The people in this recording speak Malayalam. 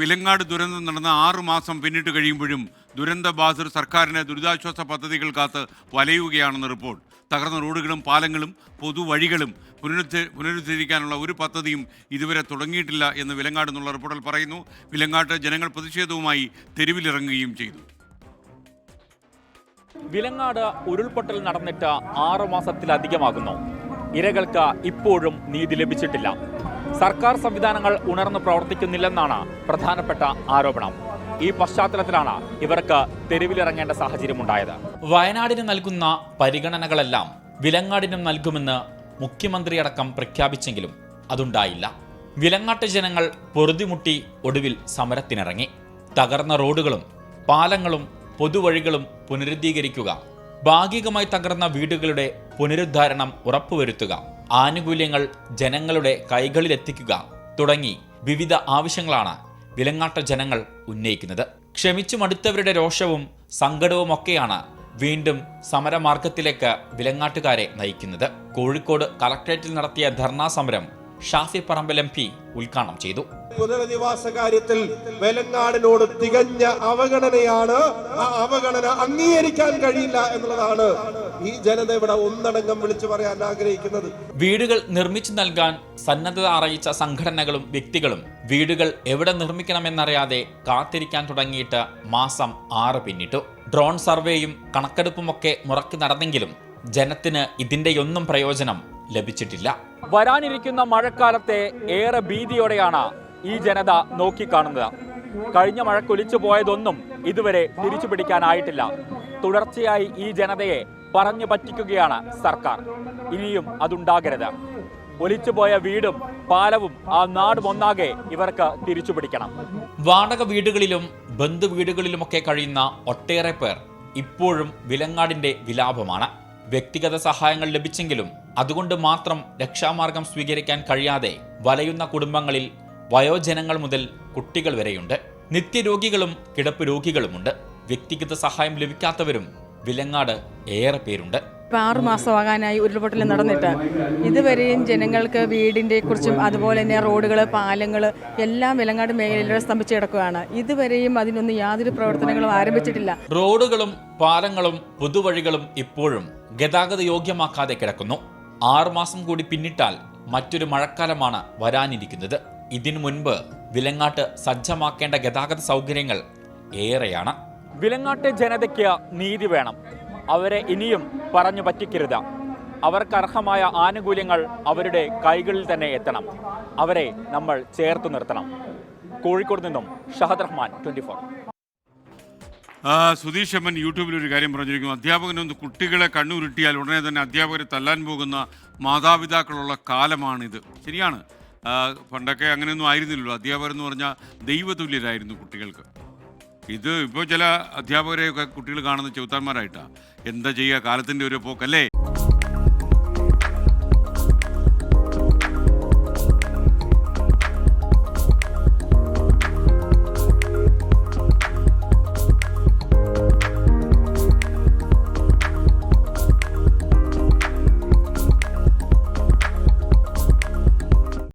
വിലങ്ങാട് ദുരന്തം നടന്ന 6 മാസം പിന്നിട്ട് കഴിയുമ്പോഴും ദുരന്തബാധിതർ സർക്കാരിന് ദുരിതാശ്വാസ പദ്ധതികൾ കാത്ത് വലയുകയാണെന്ന് റിപ്പോർട്ട്. തകർന്ന റോഡുകളും പാലങ്ങളും പൊതുവഴികളും പുനരുദ്ധരിക്കാനുള്ള ഒരു പദ്ധതിയും ഇതുവരെ തുടങ്ങിയിട്ടില്ല എന്ന് വിലങ്ങാട് എന്നുള്ള റിപ്പോർട്ടിൽ പറയുന്നു. വിലങ്ങാട്ട് ജനങ്ങൾ പ്രതിഷേധവുമായി തെരുവിലിറങ്ങുകയും ചെയ്തു. വിലങ്ങാട് ഉരുൾപൊട്ടൽ നടന്നിട്ട് 6 മാസത്തിലധികമാകുന്നു. ഇരകൾക്ക് ഇപ്പോഴും നീതി ലഭിച്ചിട്ടില്ല. സർക്കാർ സംവിധാനങ്ങൾ ഉണർന്നു പ്രവർത്തിക്കുന്നില്ലെന്നാണ് പ്രധാനപ്പെട്ട ആരോപണം. ഈ പശ്ചാത്തലത്തിലാണ് ഇവർക്ക് തെരുവിലിറങ്ങേണ്ട സാഹചര്യമുണ്ടായത്. വയനാടിന് നൽകുന്ന പരിഗണനകളെല്ലാം വിലങ്ങാടിനും നൽകുമെന്ന് മുഖ്യമന്ത്രിയടക്കം പ്രഖ്യാപിച്ചെങ്കിലും അതുണ്ടായില്ല. വിലങ്ങാട്ട് ജനങ്ങൾ പൊറുതിമുട്ടി ഒടുവിൽ സമരത്തിനിറങ്ങി. തകർന്ന റോഡുകളും പാലങ്ങളും പൊതുവഴികളും പുനരുദ്ധീകരിക്കുക, ഭാഗികമായി തകർന്ന വീടുകളുടെ പുനരുദ്ധാരണം ഉറപ്പുവരുത്തുക, ആനുകൂല്യങ്ങൾ ജനങ്ങളുടെ കൈകളിലെത്തിക്കുക തുടങ്ങി വിവിധ ആവശ്യങ്ങളാണ് വിലങ്ങാട്ട ജനങ്ങൾ ഉന്നയിക്കുന്നത്. ക്ഷമിച്ചു മടുത്തവരുടെ രോഷവും സങ്കടവുമൊക്കെയാണ് വീണ്ടും സമരമാർഗത്തിലേക്ക് വിലങ്ങാട്ടുകാരെ നയിക്കുന്നത്. കോഴിക്കോട് കളക്ടറേറ്റിൽ നടത്തിയ ധർണാ സമരം ഷാഫി പറമ്പിൽ MP ഉദ്ഘാടനം ചെയ്തു. പുനരധിവാസ കാര്യത്തിൽ വിലങ്ങാടിനോട് തികഞ്ഞ അവഗണനയാണ്. ആ അവഗണന അംഗീകരിക്കാൻ കഴിയില്ല എന്നുള്ളതാണ് ഈ ജനത ഇവിടെ ഒന്നടങ്കം വിളിച്ചു പറയാൻ ആഗ്രഹിക്കുന്നത്. വീടുകൾ നിർമ്മിച്ചു നൽകാൻ സന്നദ്ധത അറിയിച്ച സംഘടനകളും വ്യക്തികളും വീടുകൾ എവിടെ നിർമ്മിക്കണമെന്നറിയാതെ കാത്തിരിക്കാൻ തുടങ്ങിയിട്ട് മാസം 6 പിന്നിട്ടു. ഡ്രോൺ സർവേയും കണക്കെടുപ്പുമൊക്കെ മുറക്കി നടന്നെങ്കിലും ജനത്തിന് ഇതിന്റെയൊന്നും പ്രയോജനം ലഭിച്ചിട്ടില്ല. വരാനിരിക്കുന്ന മഴക്കാലത്തെ ഏറെ ഭീതിയോടെയാണ് ഈ ജനത നോക്കിക്കാണുന്നത്. കഴിഞ്ഞ മഴക്കൊലിച്ചു പോയതൊന്നും ഇതുവരെ തിരിച്ചു പിടിക്കാനായിട്ടില്ല. തുടർച്ചയായി ഈ ജനതയെ പറഞ്ഞു പറ്റിക്കുകയാണ് സർക്കാർ. ഇനിയും അതുണ്ടാകരുത്. ഒലിച്ചുപോയ വീടും പാലവും ആ നാടും ഒന്നാകെ ഇവർക്ക് തിരിച്ചു പിടിക്കണം. വാടക വീടുകളിലും ബന്ധുവീടുകളിലുമൊക്കെ കഴിയുന്ന ഒട്ടേറെ പേർ ഇപ്പോഴും വിലങ്ങാടിന്റെ വിലാപമാണ്. വ്യക്തിഗത സഹായങ്ങൾ ലഭിച്ചെങ്കിലും അതുകൊണ്ട് മാത്രം രക്ഷാമാർഗം സ്വീകരിക്കാൻ കഴിയാതെ വലയുന്ന കുടുംബങ്ങളിൽ വയോജനങ്ങൾ മുതൽ കുട്ടികൾ വരെയുണ്ട്. നിത്യരോഗികളും കിടപ്പ് രോഗികളുമുണ്ട്. വ്യക്തിഗത സഹായം ലഭിക്കാത്തവരും വിലങ്ങാട് ഏറെ പേരുണ്ട്. 6 മാസമാകാനായി ഉരുൾപൊട്ടൽ നടന്നിട്ട് ഇതുവരെയും ജനങ്ങൾക്ക് വീടിൻ്റെ കുറിച്ചും അതുപോലെ തന്നെ റോഡുകൾ, പാലങ്ങൾ എല്ലാം വിലങ്ങാട് മേഖലയിലൂടെ സ്തംഭിച്ച് കിടക്കുകയാണ്. ഇതുവരെയും അതിനൊന്നും യാതൊരു പ്രവർത്തനങ്ങളും ആരംഭിച്ചിട്ടില്ല. റോഡുകളും പാലങ്ങളും പൊതുവഴികളും ഇപ്പോഴും ഗതാഗത യോഗ്യമാക്കാതെ കിടക്കുന്നു. 6 മാസം കൂടി പിന്നിട്ടാൽ മറ്റൊരു മഴക്കാലമാണ് വരാനിരിക്കുന്നത്. ഇതിനു മുൻപ് വിലങ്ങാട്ട് സജ്ജമാക്കേണ്ട ഗതാഗത സൗകര്യങ്ങൾ ഏറെയാണ്. വിലങ്ങാട്ട് ജനതയ്ക്ക് നീതി വേണം. അവരെ ഇനിയും പറഞ്ഞു പറ്റിക്കരുത്. അവർക്ക് അർഹമായ ആനുകൂല്യങ്ങൾ അവരുടെ കൈകളിൽ തന്നെ എത്തണം. അവരെ നമ്മൾ ചേർത്ത് നിർത്തണം. കോഴിക്കോട് നിന്നും ഷഹദ് റഹ്മാൻ, 24. സുധീഷ് അമ്മൻ യൂട്യൂബിൽ ഒരു കാര്യം പറഞ്ഞിരിക്കുന്നു. അധ്യാപകനൊന്ന് കുട്ടികളെ കണ്ണുരുട്ടിയാൽ ഉടനെ തന്നെ അധ്യാപകരെ തല്ലാൻ പോകുന്ന മാതാപിതാക്കളുള്ള കാലമാണിത്. ശരിയാണ്. പണ്ടൊക്കെ അങ്ങനെയൊന്നും ആയിരുന്നില്ലല്ലോ. അധ്യാപകരെന്ന് പറഞ്ഞാൽ ദൈവതുല്യരായിരുന്നു കുട്ടികൾക്ക്. ഇത് ഇപ്പോൾ ചില അധ്യാപകരെയൊക്കെ കുട്ടികൾ കാണുന്ന ചെറുത്താന്മാരായിട്ടാണ്. എന്താ ചെയ്യുക, കാലത്തിൻ്റെ ഒരു പോക്കല്ലേ.